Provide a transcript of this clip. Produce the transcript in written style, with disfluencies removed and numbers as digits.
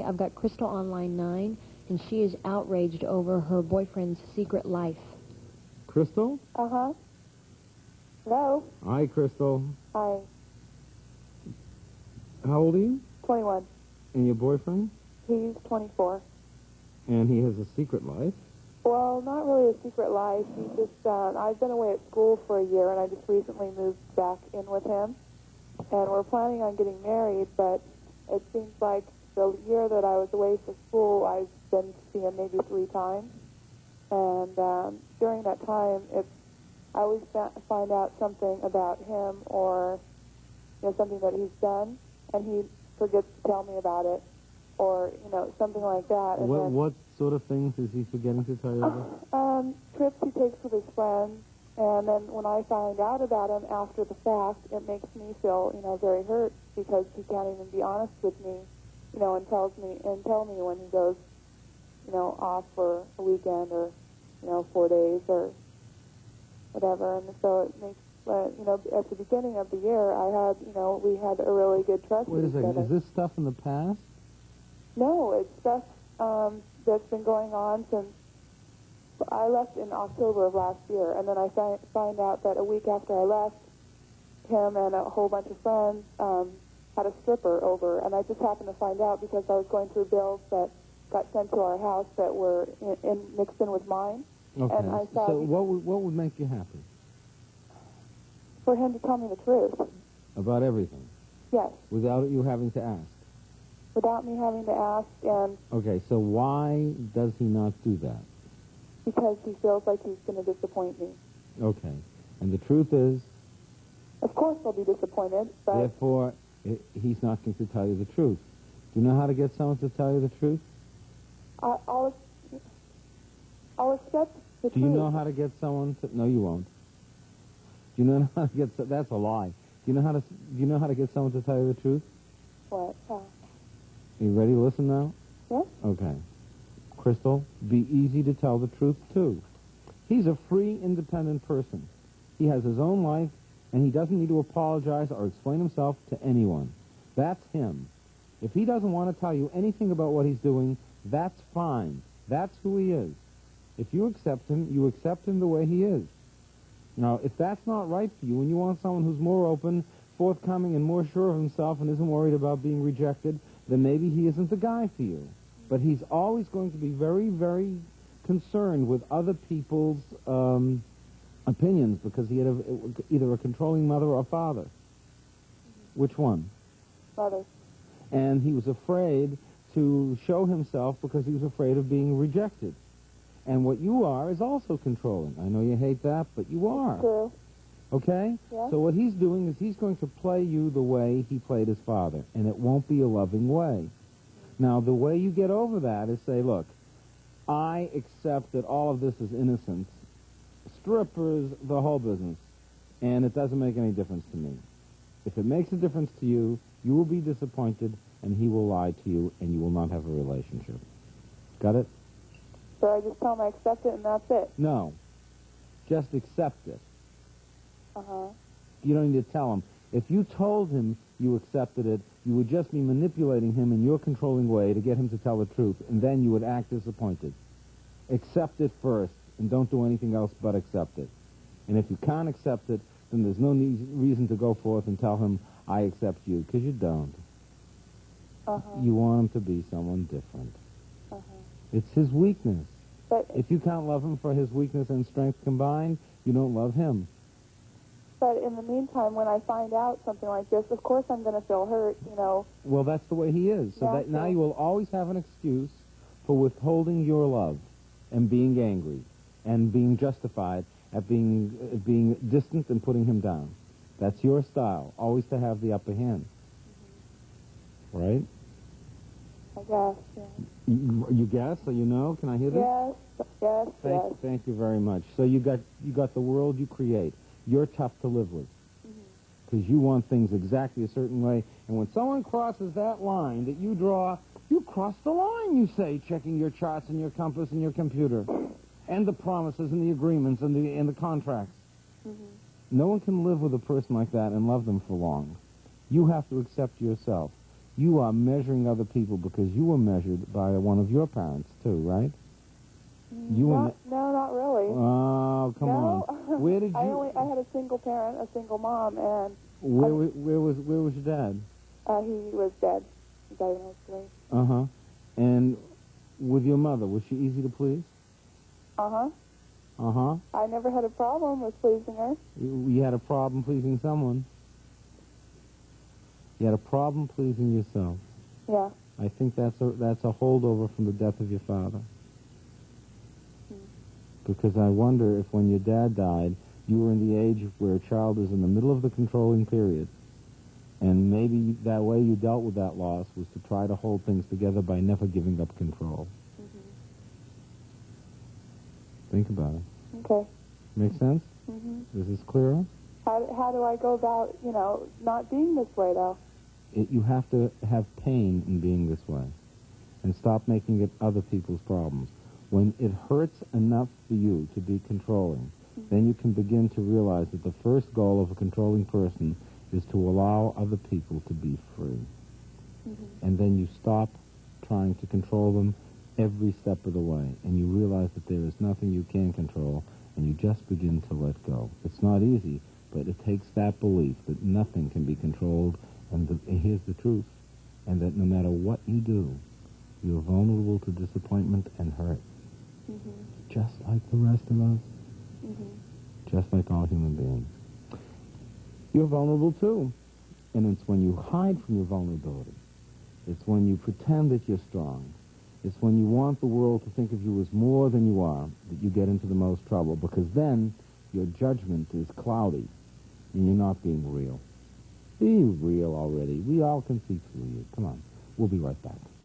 I've got Crystal on line 9, and she is outraged over her boyfriend's secret life. Crystal? Uh-huh. Hello? Hi, Crystal. Hi. How old are you? 21. And your boyfriend? He's 24. And he has a secret life? Well, not really a secret life. He just, I've been away at school for a year, and I just recently moved back in with him. And we're planning on getting married, but it seems like the year that I was away for school, I've been to see him maybe 3 times. And during that time, I always find out something about him or something that he's done, and he forgets to tell me about it, or something like that. And what sort of things is he forgetting to tell you about? Trips he takes with his friends, and then when I find out about him after the fact, it makes me feel very hurt because he can't even be honest with me, and tell me when he goes off for a weekend or 4 days or whatever. And so it makes at the beginning of the year we had a really good trust Wait a with each second, other. is this stuff in the past? No, it's stuff that's been going on since I left in October of last year, and then I find out that a week after I left, him and a whole bunch of friends had a stripper over, and I just happened to find out because I was going through bills that got sent to our house that were mixed in with mine. Okay, And I saw so what would make you happy? For him to tell me the truth. About everything? Yes. Without you having to ask? Without me having to ask, and Okay, so why does he not do that? because he feels like he's going to disappoint me. Okay, and the truth is, Of course I'll be disappointed, but therefore, he's not going to tell you the truth. Do you know how to get someone to tell you the truth? I'll accept the truth. Do you know how to get someone to... No, you won't. Do you know how to get... That's a lie. Do you know how to get someone to tell you the truth? What? Are you ready to listen now? Yes? Okay. Crystal, be easy to tell the truth, too. He's a free, independent person. He has his own life, and he doesn't need to apologize or explain himself to anyone. That's him. If he doesn't want to tell you anything about what he's doing, that's fine. That's who he is. If you accept him, you accept him the way he is. Now, if that's not right for you, and you want someone who's more open, forthcoming, and more sure of himself and isn't worried about being rejected, then maybe he isn't the guy for you. But he's always going to be very, very concerned with other people's opinions because he had either a controlling mother or father. Which one? Mother. And he was afraid to show himself because he was afraid of being rejected. And what you are is also controlling. I know you hate that, but you are. True. Okay? Yeah. So what he's doing is he's going to play you the way he played his father, and it won't be a loving way. Now, the way you get over that is say, look, I accept that all of this is innocent. Strippers, the whole business. And it doesn't make any difference to me. If it makes a difference to you, you will be disappointed, and he will lie to you, and you will not have a relationship. Got it? So I just tell him I accept it and that's it? No. Just accept it. Uh-huh. You don't need to tell him. If you told him you accepted it, you would just be manipulating him in your controlling way to get him to tell the truth, and then you would act disappointed. Accept it first, and don't do anything else but accept it. And if you can't accept it, then there's no reason to go forth and tell him, I accept you, because you don't. Uh-huh. You want him to be someone different. Uh-huh. It's his weakness. But If you can't love him for his weakness and strength combined, you don't love him. But in the meantime, when I find out something like this, of course I'm going to feel hurt, Well, that's the way he is. So Yeah, that now okay. you will always have an excuse for withholding your love and being angry and being justified at being distant and putting him down. That's your style, always to have the upper hand. Right? I guess, yeah. You guess? So you know? Can I hear this? Yes, yes. Thank you very much. So you got the world you create. You're tough to live with because you want things exactly a certain way. And when someone crosses that line that you draw, you cross the line, you say, checking your charts and your compass and your computer, and the promises and the agreements and the contracts. No one can live with a person like that and love them for long. You have to accept yourself. You are measuring other people because you were measured by one of your parents, too, right? No, not really. Oh, come on. Where did you... I had a single parent, a single mom, and... Where was your dad? He was dead. He died when I was 3. Uh-huh. And with your mother, was she easy to please? Uh-huh. Uh-huh. I never had a problem with pleasing her. You had a problem pleasing someone. You had a problem pleasing yourself. Yeah. I think that's a holdover from the death of your father. Because I wonder if when your dad died, you were in the age where a child is in the middle of the controlling period. And maybe that way you dealt with that loss was to try to hold things together by never giving up control. Think about it. Okay. Make sense? Is this clearer? How do I go about, not being this way, though? You have to have pain in being this way. And stop making it other people's problems. When it hurts enough for you to be controlling, then you can begin to realize that the first goal of a controlling person is to allow other people to be free. And then you stop trying to control them every step of the way, and you realize that there is nothing you can control, and you just begin to let go. It's not easy, but it takes that belief that nothing can be controlled, and here's the truth, and that no matter what you do, you're vulnerable to disappointment and hurt. Just like the rest of us. Just like all human beings. You're vulnerable too. And it's when you hide from your vulnerability. It's when you pretend that you're strong. It's when you want the world to think of you as more than you are that you get into the most trouble, because then your judgment is cloudy and you're not being real. Be real already. We all can see through you. Come on. We'll be right back.